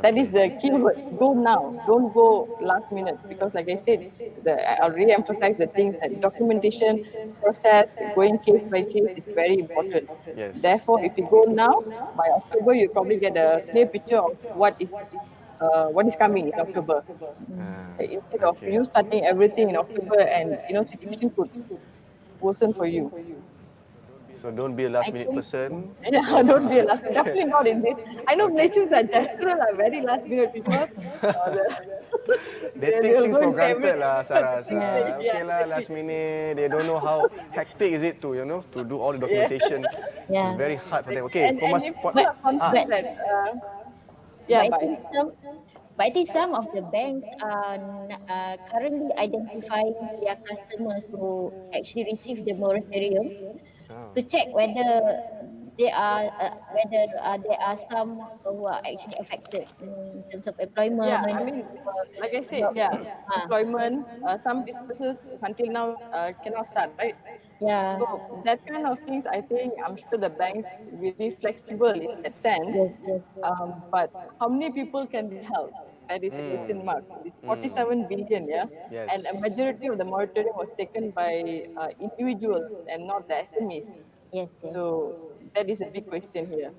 That is the key word. Go now. Don't go last minute, because, like I said, I'll re-emphasize the things that documentation process, going case by case, is very important. Yes. Therefore, if you go now, by October, you probably get a clear picture of what is coming in October. Instead of okay. you starting everything in October, and situation could worsen for you. So don't be a last minute person. Yeah, don't be a last minute. Definitely not in this. I know Malaysians are general, are very last minute people. They take they'll things go for into granted every- lah, Saras. Yeah. Okay lah, last minute. They don't know how hectic is it to to do all the documentation. Yeah. It's very hard for them. Okay, And Komas. if people are concerned that, But I think some of the banks are currently identifying their customers who actually receive the moratorium to check whether there are some who are actually affected in terms of employment. Yeah, I mean, like I said, Job. yeah, Ah, employment, some businesses until now cannot start, right? yeah, So that kind of things, I think, I'm sure the banks will be flexible in that sense. yes, yes. But how many people can they help? That is a question mark. It's 47 billion, yeah, Yes. and a majority of the moratorium was taken by individuals and not the SMEs. Yes, yes. So that is a big question here.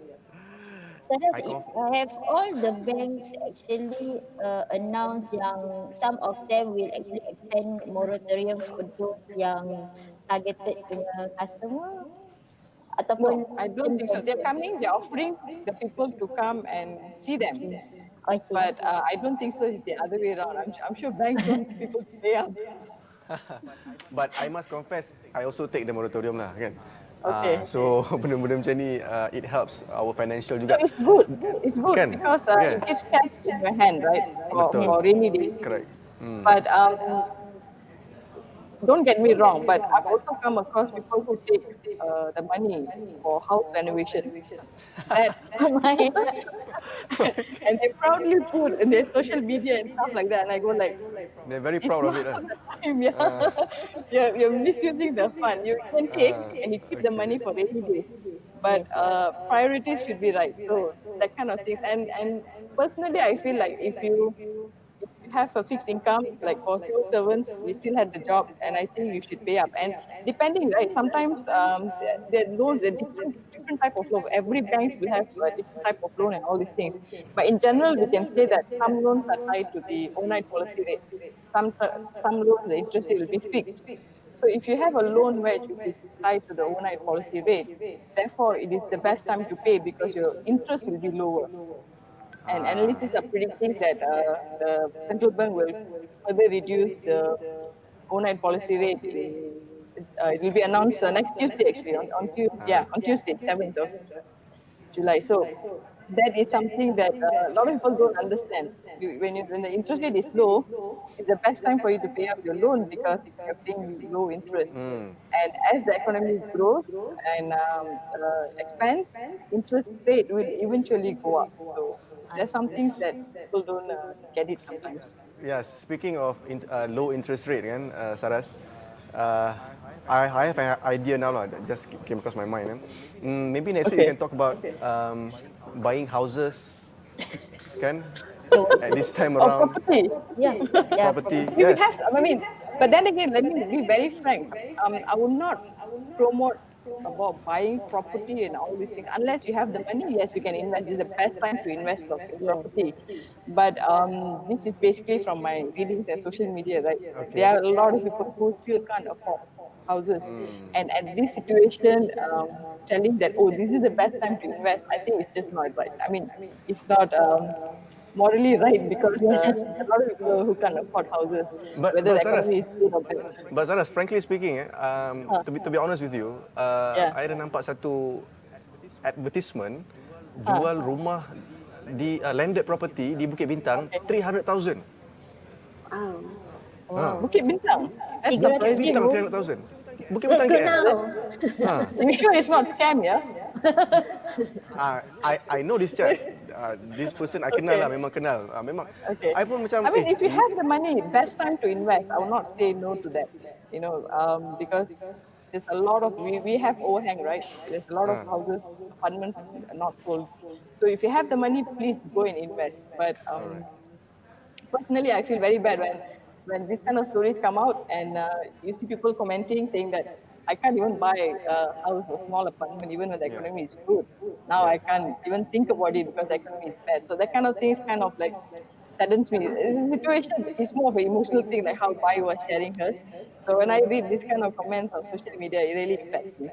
So I conf- have all the banks actually announced yang some of them will actually extend moratorium for those yang targeted punya customer ataupun No, I don't certain think so. banks They're je? coming, they're offering the people to come and see them. Okay. Okay. But I don't think so. It's the other way around. I'm sure banks want people to pay up. But I must confess, I also take the moratorium lah kan. Okay. So benda-benda macam ni, it helps our financial So juga. it's good. It's good Kan? because Kan? it gives cash in your hand, right? Betul. For rainy days. Correct. But don't get me wrong, but I've also come across people who take the money for house renovation. That Oh my. and they proudly put in their social media and stuff like that. And I go like, They're very it's proud of not it lah. the time, yeah. You're misusing the fund. You can take and you keep the Okay. money for rainy days, but Yes. priorities should be right. So that kind of things. And personally, I feel like if you have a fixed income, like for civil servants, we still have the job, and I think you should pay up. And depending, right? Sometimes the loans are different type of loan. Every banks will have a different type of loan and all these things. But in general, we can say that some loans are tied to the overnight policy rate. Some loans, the interest rate will be fixed. So if you have a loan which is tied to the overnight policy rate, therefore it is the best time to pay because your interest will be lower. And analysts are predicting that the central bank will further reduce the overnight policy rate. It will be announced next Tuesday, actually, on Tuesday, 7th of July. So that is something that a lot of people don't understand. When the interest rate is low, it's the best time for you to pay up your loan because you're paying low interest. And as the economy grows and expands, interest rate will eventually go up. So there's some things that people don't get it sometimes. Yes, speaking of low interest rate kan, Saras, uh, I have an idea now lah, that just came across my mind. Maybe next week we Okay. can talk about buying houses, kan? At this time Or around, property. Yeah. Yeah. property. We Yes. have, I mean, but then again, let me be very frank. I would not promote about buying property and all these things unless you have the money. Yes, you can invest. This is the best time to invest in property. But this is basically from my readings and social media, right? There are a lot of people who still can't afford houses, and at this situation, telling that, oh, this is the best time to invest, I think it's just not right. I mean, it's not morally right because there are a lot of people who can't afford houses, But- whether but the Saras- economy is good or bad. But Saras, frankly speaking, to be honest with you, Yeah. I ada nampak satu advertisement jual rumah di landed property di Bukit Bintang 300,000. Wow. Bukit Bintang. That's 300,000. Bukit Bintang 300,000. Bukit Bintang Let's go KL. now. You sure it's not scam, yeah? I know this chat. This person I kenal lah, memang kenal. Memang. Okay. I pun macam. I mean, if you have the money, best time to invest. I will not say no to that. You know, because there's a lot of we have overhang, right? There's a lot of houses, apartments are not sold. So if you have the money, please go and invest. But personally, I feel very bad when these kind of stories come out and you see people commenting saying that I can't even buy a house or small apartment even when the economy is good. Now I can't even think about it because the economy is bad. So that kind of thing is kind of like saddens me. The situation is more of an emotional thing, like how Bai was sharing hers. So when I read this kind of comments on social media, it really impacts me.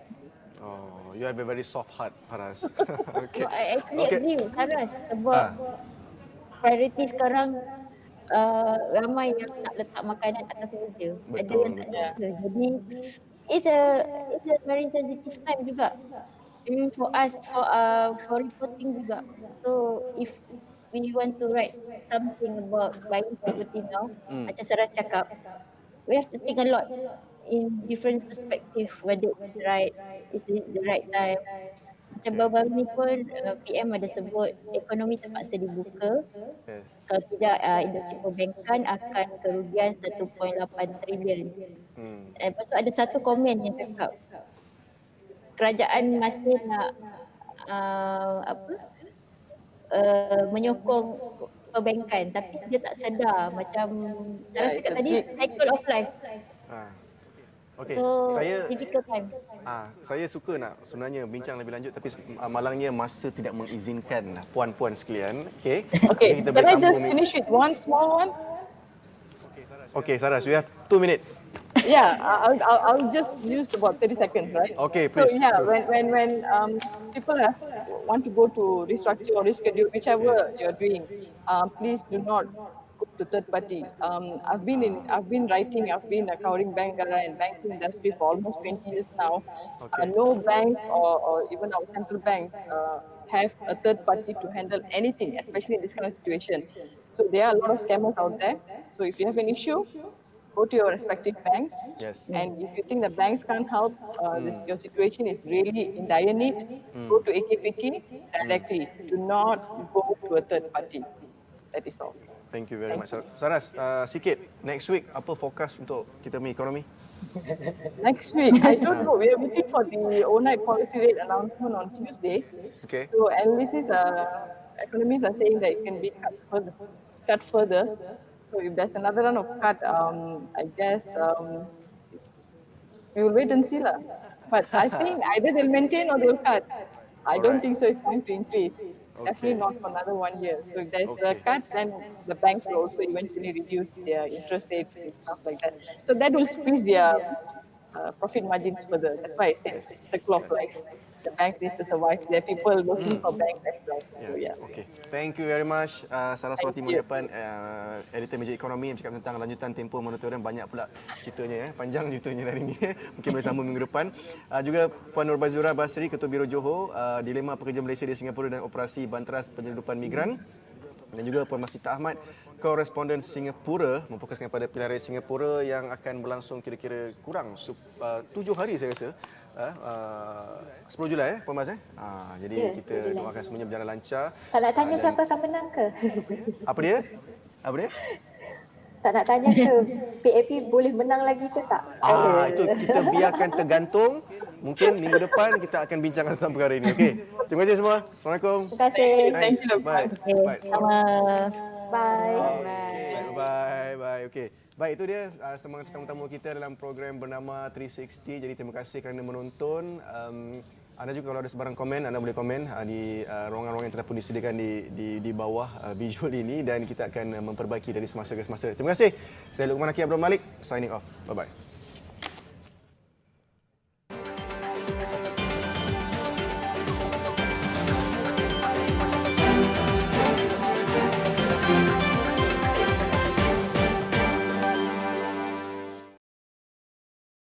Oh, you have a very soft heart, Paras. okay. No, I actually Okay. agree with Saras sebab priority sekarang ramai yang nak letak makanan atas meja. Ada Betul, yang tak betul. ada. Jadi it's a very sensitive time juga. Even for us for reporting juga. So if we want to write something about buying property now, macam Saras cakap, we have to think a lot in different perspective whether it's right, is it the right time. Macam baru-baru ni pun PM ada sebut ekonomi terpaksa dibuka. Yes. Kalau tidak industri perbankan akan kerugian 1.8 trilion. Lepas tu ada satu komen yang cakap kerajaan masih nak menyokong perbankan tapi dia tak sedar macam Sarah Yeah, cakap it's a tadi bit- cycle of life. Okey, So saya difficult time. saya suka nak sebenarnya bincang lebih lanjut tapi malangnya masa tidak mengizinkan puan-puan sekalian. Okey. Okay, Kita can boleh I just sambung. finish with one small one? Okey, Saras, you have 2 minutes. Yeah, I'll just use about 30 seconds, right? Okay, So please. yeah, Sure. when people want to go to restructure or reschedule, whichever you're doing, please do not go to third party. I've been writing, I've been covering Bangalore and banking industry for almost 20 years now. Okay. No banks or even our central bank have a third party to handle anything, especially in this kind of situation. So there are a lot of scammers out there. So if you have an issue, go to your respective banks. Yes. And if you think the banks can't help, your situation is really in dire need, go to AKPK directly. Do not go to a third party. That is all. Thank you very much. Saras, sikit next week apa forecast untuk kita punya ekonomi? Next week, I don't know. We are waiting for the overnight policy rate announcement on Tuesday. Okay. So analysts, economists are saying that it can be cut further. So if there's another round of cut, I guess we will wait and see lah. But I think either they'll maintain or they'll cut. I don't think so. It's going to increase. Definitely not for another 1 year. So if there's a cut, then the banks will also eventually reduce their interest rates and stuff like that. So that will squeeze their profit margins further. That's why I said it's a circle of life. The banks need to survive. There are people working for banks as well. So yeah. Okay. Thank you very much Saraswati Thank you. Muliapan, editor Meja Ekonomi yang cakap tentang lanjutan tempoh moratorium. Banyak pula ceritanya, panjang ceritanya hari ini. Mungkin boleh sambung minggu depan. Juga Puan Nurbazura Basri, Ketua Biro Johor, Dilema Pekerja Malaysia di Singapura dan Operasi Banteras Penyeludupan Migran. Dan juga Puan Masita Ahmad, koresponden Singapura, memfokuskan pada pilihan raya Singapura yang akan berlangsung kira-kira kurang 7 hari saya rasa. 10 Julai Puan Mas jadi Ya, kita 10 Julai. doakan semuanya berjalan lancar. Tak nak tanya siapa akan menang ke? Apa dia? Apa dia? Tak nak tanya ke PAP boleh menang lagi ke tak? Itu kita biarkan tergantung. Mungkin minggu depan kita akan bincangkan tentang perkara ini. Okey. Terima kasih semua. Assalamualaikum. Terima kasih. Thank you. Bye. Okay, Bye. sama. Bye. Bye. Bye. Okey. Baik, itu dia semangat tetamu-tetamu kita dalam program bernama 360. Jadi terima kasih kerana menonton. Anda juga kalau ada sebarang komen, anda boleh komen di ruangan-ruangan yang telah pun disediakan di bawah visual ini dan kita akan memperbaiki dari semasa ke semasa. Terima kasih. Saya Luqman Hakim Abdul Malik signing off. Bye bye.